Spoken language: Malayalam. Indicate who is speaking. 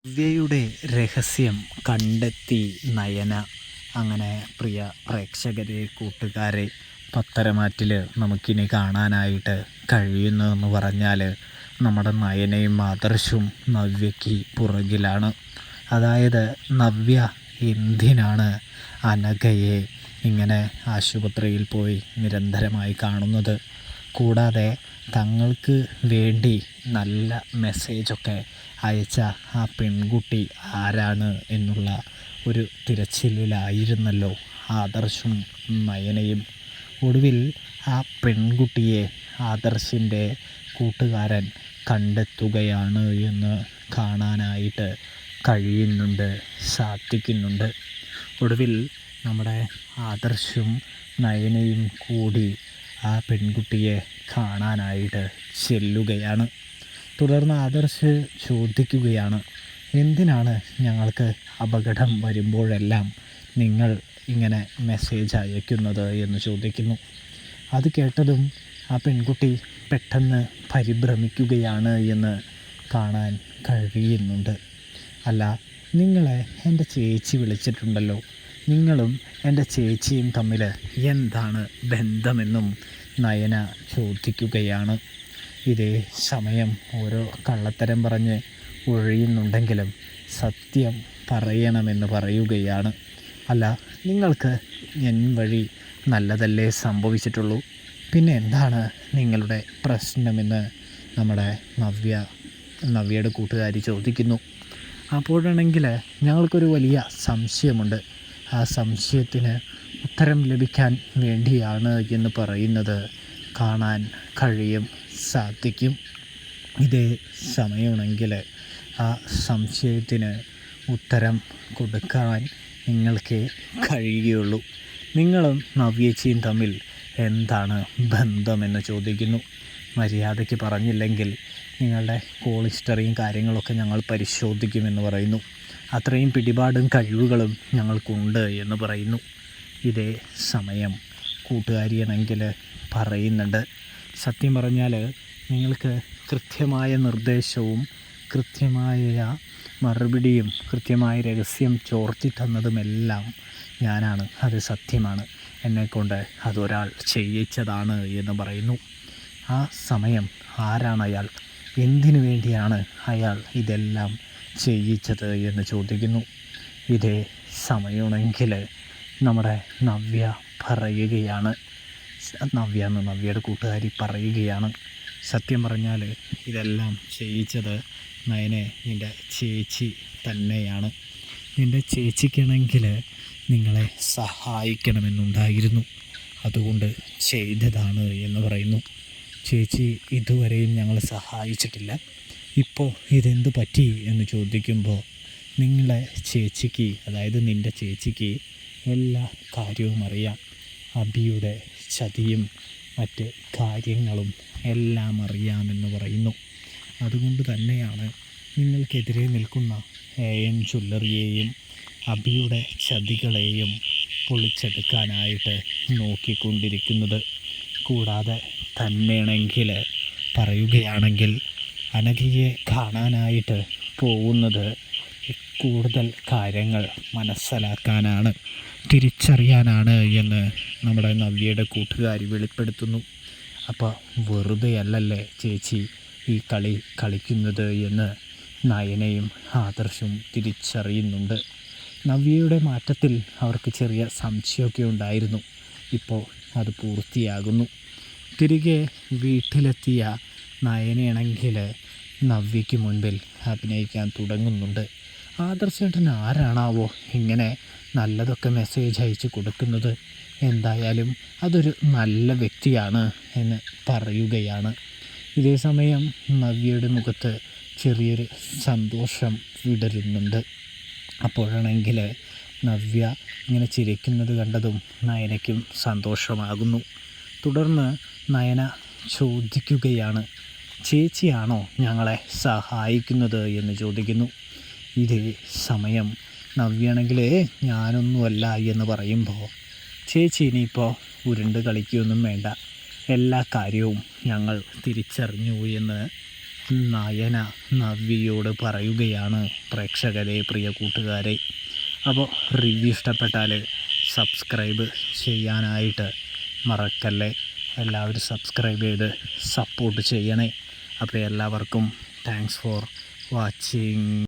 Speaker 1: ദിവ്യയുടെ രഹസ്യം കണ്ടെത്തി നയന. അങ്ങനെ പ്രിയ പ്രേക്ഷകരെ, കൂട്ടുകാരെ, പത്തരമാറ്റിൽ നമുക്കിനി കാണാനായിട്ട് കഴിയുന്നതെന്ന് പറഞ്ഞാൽ നമ്മുടെ നയനയും ആദർശും നവ്യയ്ക്ക് പുറകിലാണ്. അതായത് നവ്യ എന്തിനാണ് അനഘയെ ഇങ്ങനെ ആശുപത്രിയിൽ പോയി നിരന്തരമായി കാണുന്നത്? കൂടാതെ തങ്ങൾക്ക് വേണ്ടി നല്ല മെസ്സേജൊക്കെ അയച്ച ആ പെൺകുട്ടി ആരാണ് എന്നുള്ള ഒരു തിരച്ചിലിലായിരുന്നല്ലോ ആദർശും നയനയും. ഒടുവിൽ ആ പെൺകുട്ടിയെ ആദർശിൻ്റെ കൂട്ടുകാരൻ കണ്ടെത്തുകയാണ് എന്ന് കാണാനായിട്ട് കഴിയുന്നുണ്ട്, സാധിക്കുന്നുണ്ട്. ഒടുവിൽ നമ്മുടെ ആദർശും നയനയും കൂടി ആ പെൺകുട്ടിയെ കാണാനായിട്ട് ചെല്ലുകയാണ്. തുടർന്ന് ആദർശ് ചോദിക്കുകയാണ്, എന്തിനാണ് ഞങ്ങൾക്ക് അപകടം വരുമ്പോഴെല്ലാം നിങ്ങൾ ഇങ്ങനെ മെസ്സേജ് അയക്കുന്നത് എന്ന് ചോദിക്കുന്നു. അത് കേട്ടതും ആ പെൺകുട്ടി പെട്ടെന്ന് പരിഭ്രമിക്കുകയാണ് എന്ന് കാണാൻ കഴിയുന്നുണ്ട്. അല്ല, നിങ്ങളെ എൻ്റെ ചേച്ചി വിളിച്ചിട്ടുണ്ടല്ലോ, നിങ്ങളും എൻ്റെ ചേച്ചിയും തമ്മിൽ എന്താണ് ബന്ധമെന്നും നയന ചോദിക്കുകയാണ്. ഇതേ സമയം ഓരോ കള്ളത്തരം പറഞ്ഞ് ഒഴിയുന്നുണ്ടെങ്കിലും സത്യം പറയണമെന്ന് പറയുകയാണ്. അല്ല, നിങ്ങൾക്ക് എൻ വഴി നല്ലതല്ലേ സംഭവിച്ചിട്ടുള്ളൂ, പിന്നെ എന്താണ് നിങ്ങളുടെ പ്രശ്നമെന്ന് നമ്മുടെ നവ്യയുടെ കൂട്ടുകാരി ചോദിക്കുന്നു. അപ്പോഴാണെങ്കിൽ ഞങ്ങൾക്കൊരു വലിയ സംശയമുണ്ട്, ആ സംശയത്തിന് ഉത്തരം ലഭിക്കാൻ വേണ്ടിയാണ് എന്ന് പറയുന്നത് കാണാൻ സാധിക്കും. ഇതേ സമയമാണെങ്കിൽ ആ സംശയത്തിന് ഉത്തരം കൊടുക്കാൻ നിങ്ങൾക്ക് കഴിയുകയുള്ളൂ. നിങ്ങളും നവ്യേച്ചിയും തമ്മിൽ എന്താണ് ബന്ധമെന്ന് ചോദിക്കുന്നു. മര്യാദയ്ക്ക് പറഞ്ഞില്ലെങ്കിൽ നിങ്ങളുടെ കോൾ ഹിസ്റ്ററിയും കാര്യങ്ങളൊക്കെ ഞങ്ങൾ പരിശോധിക്കുമെന്ന് പറയുന്നു. അത്രയും പിടിപാടും കഴിവുകളും ഞങ്ങൾക്കുണ്ട് എന്ന് പറയുന്നു. ഇതേ സമയം കൂട്ടുകാരിയാണെങ്കിൽ പറയുന്നുണ്ട്, സത്യം പറഞ്ഞാൽ നിങ്ങൾക്ക് കൃത്യമായ നിർദ്ദേശവും കൃത്യമായ മറുപടിയും കൃത്യമായ രഹസ്യം ചോർത്തി തന്നതുമെല്ലാം ഞാനാണ്, അത് സത്യമാണ്, എന്നെക്കൊണ്ട് അതൊരാൾ ചെയ്യിച്ചതാണ് എന്ന് പറയുന്നു. ആ സമയം ആരാണ് അയാൾ, എന്തിനു വേണ്ടിയാണ് അയാൾ ഇതെല്ലാം ചെയ്യിച്ചത് എന്ന് ചോദിക്കുന്നു. ഇതേ സമയമാണെങ്കിൽ നമ്മുടെ നവ്യ പറയുകയാണ്, നവ്യയുടെ കൂട്ടുകാരി പറയുകയാണ്, സത്യം പറഞ്ഞാൽ ഇതെല്ലാം ചെയ്യിച്ചത് നയനെ നിൻ്റെ ചേച്ചി തന്നെയാണ്. നിൻ്റെ ചേച്ചിക്കാണെങ്കിൽ നിങ്ങളെ സഹായിക്കണമെന്നുണ്ടായിരുന്നു, അതുകൊണ്ട് ചെയ്തതാണ് എന്ന് പറയുന്നു. ചേച്ചി ഇതുവരെയും ഞങ്ങളെ സഹായിച്ചിട്ടില്ല, ഇപ്പോൾ ഇതെന്ത് പറ്റി എന്ന് ചോദിക്കുമ്പോൾ നിങ്ങളെ ചേച്ചിക്ക്, അതായത് നിൻ്റെ ചേച്ചിക്ക് എല്ലാ കാര്യവും അറിയാം. അബിയുടെ ചതിയും മറ്റ് കാര്യങ്ങളും എല്ലാം അറിയാമെന്ന് പറയുന്നു. അതുകൊണ്ട് തന്നെയാണ് നിങ്ങൾക്കെതിരെ നിൽക്കുന്ന AN ജ്വല്ലറിയെയും അബിയുടെ ചതികളെയും പൊളിച്ചെടുക്കാനായിട്ട് നോക്കിക്കൊണ്ടിരിക്കുന്നത്. കൂടാതെ തന്നെയാണെങ്കിൽ പറയുകയാണെങ്കിൽ അനഘയെ കാണാനായിട്ട് പോകുന്നത് കൂടുതൽ കാര്യങ്ങൾ മനസ്സിലാക്കാനാണ്, തിരിച്ചറിയാനാണ് എന്ന് നമ്മുടെ നവ്യയുടെ കൂട്ടുകാരി വെളിപ്പെടുത്തുന്നു. അപ്പോൾ വെറുതെ അല്ലല്ലേ ചേച്ചി ഈ കളി കളിക്കുന്നത് എന്ന് നയനയും ആദർശും തിരിച്ചറിയുന്നുണ്ട്. നവ്യയുടെ മാറ്റത്തിൽ അവർക്ക് ചെറിയ സംശയമൊക്കെ ഉണ്ടായിരുന്നു, ഇപ്പോൾ അത് പൂർത്തിയാകുന്നു. തിരികെ വീട്ടിലെത്തിയ നയനയാണെങ്കിൽ നവ്യയ്ക്ക് മുൻപിൽ അഭിനയിക്കാൻ തുടങ്ങുന്നുണ്ട്. ആദർശേട്ടൻ ആരാണാവോ ഇങ്ങനെ നല്ലതൊക്കെ മെസ്സേജ് അയച്ച് കൊടുക്കുന്നത്, എന്തായാലും അതൊരു നല്ല വ്യക്തിയാണ് എന്ന് പറയുകയാണ്. ഇതേ സമയം നവ്യയുടെ മുഖത്ത് ചെറിയൊരു സന്തോഷം വിടരുന്നുണ്ട്. അപ്പോഴാണെങ്കിൽ നവ്യ ഇങ്ങനെ ചിരിക്കുന്നത് കണ്ടതും നയനയ്ക്കും സന്തോഷമാകുന്നു. തുടർന്ന് നയന ചോദിക്കുകയാണ്, ചേച്ചിയാണോ ഞങ്ങളെ സഹായിക്കുന്നത് എന്ന് ചോദിക്കുന്നു. ഇതേ സമയം നവ്യാണെങ്കിൽ ഞാനൊന്നുമല്ല എന്ന് പറയുമ്പോൾ, ചേച്ചി ഇനിയിപ്പോൾ ഉരുണ്ട് കളിക്കുകയൊന്നും വേണ്ട, എല്ലാ കാര്യവും ഞങ്ങൾ തിരിച്ചറിഞ്ഞു എന്ന് നയന നവ്യയോട് പറയുകയാണ് പ്രേക്ഷകരെ, പ്രിയ കൂട്ടുകാരെ. അപ്പോൾ റിവ്യൂ ഇഷ്ടപ്പെട്ടാൽ സബ്സ്ക്രൈബ് ചെയ്യാനായിട്ട് മറക്കല്ലേ. എല്ലാവരും സബ്സ്ക്രൈബ് ചെയ്ത് സപ്പോർട്ട് ചെയ്യണേ. അപ്പോൾ എല്ലാവർക്കും താങ്ക്സ് ഫോർ വാച്ചിങ്.